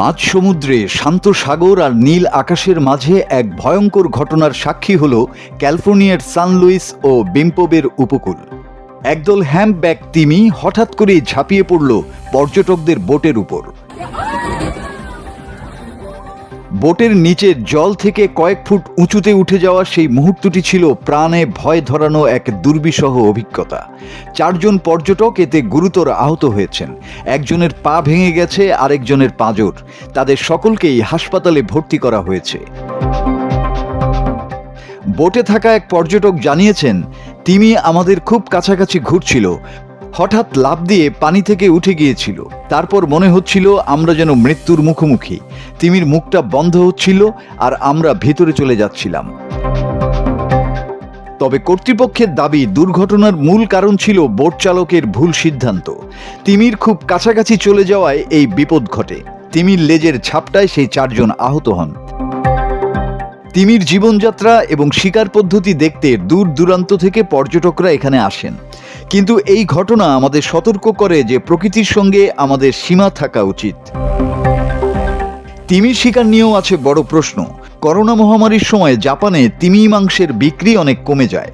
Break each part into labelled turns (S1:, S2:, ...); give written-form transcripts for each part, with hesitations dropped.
S1: মাঝ সমুদ্রে শান্ত সাগর আর নীল আকাশের মাঝে এক ভয়ঙ্কর ঘটনার সাক্ষী হল ক্যালিফোর্নিয়ার সান লুইস ও বিম্পোবের উপকূল। একদল হ্যাম্পব্যাক তিমি হঠাৎ করে ঝাঁপিয়ে পড়ল পর্যটকদের বোটের উপর। বোটের নিচের জল থেকে কয়েক ফুট উঁচুতে উঠে যাওয়া সেই মুহূর্তটি ছিল প্রাণে ভয় ধরানো এক দুর্বিষহ অভিজ্ঞতা। 4 জন পর্যটক এতে গুরুতর আহত হয়েছেন। একজনের পা ভেঙে গেছে, আরেকজনের পাঁজর। তাদের সকলকেই হাসপাতালে ভর্তি করা হয়েছে। বোটে থাকা এক পর্যটক জানিয়েছেন, তিমি আমাদের খুব কাছাকাছি ঘুরছিল, হঠাৎ লাফ দিয়ে পানি থেকে উঠে গিয়েছিল। তারপর মনে হচ্ছিল আমরা যেন মৃত্যুর মুখোমুখি। তিমির মুখটা বন্ধ হচ্ছিল আর আমরা ভেতরে চলে যাচ্ছিলাম। তবে কর্তৃপক্ষের দাবি দুর্ঘটনার মূল কারণ ছিল বোট চালকের ভুল সিদ্ধান্ত। তিমির খুব কাছাকাছি চলে যাওয়ায় এই বিপদ ঘটে। তিমির লেজের ঝাপটায় সেই 4 জন আহত হন। তিমির জীবনযাত্রা এবং শিকার পদ্ধতি দেখতে দূর দূরান্ত থেকে পর্যটকরা এখানে আসেন। কিন্তু এই ঘটনা আমাদের সতর্ক করে যে প্রকৃতির সঙ্গে আমাদের সীমা থাকা উচিত। তিমির শিকার নিয়েও আছে বড় প্রশ্ন। করোনা মহামারীর সময় জাপানে তিমি মাংসের বিক্রি অনেক কমে যায়।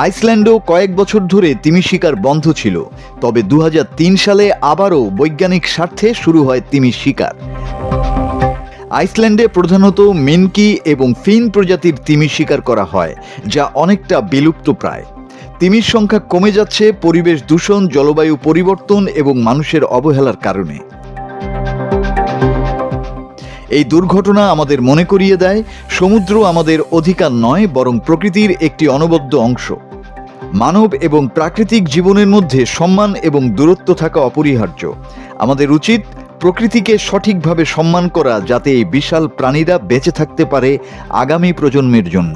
S1: আইসল্যান্ডেও কয়েক বছর ধরে তিমি শিকার বন্ধ ছিল। তবে 2003 সালে আবারও বৈজ্ঞানিক স্বার্থে শুরু হয় তিমি শিকার। আইসল্যান্ডে প্রধানত মিনকি এবং ফিন প্রজাতির তিমি শিকার করা হয়, যা অনেকটা বিলুপ্ত প্রায়। তিমির সংখ্যা কমে যাচ্ছে পরিবেশ দূষণ, জলবায়ু পরিবর্তন এবং মানুষের অবহেলার কারণে। এই দুর্ঘটনা আমাদের মনে করিয়ে দেয়, সমুদ্র আমাদের অধিকার নয়, বরং প্রকৃতির একটি অনবদ্য অংশ। মানব এবং প্রাকৃতিক জীবনের মধ্যে সম্মান এবং দূরত্ব থাকা অপরিহার্য। আমাদের উচিত প্রকৃতিকে সঠিকভাবে সম্মান করা, যাতে এই বিশাল প্রাণীরা বেঁচে থাকতে পারে আগামী প্রজন্মের জন্য।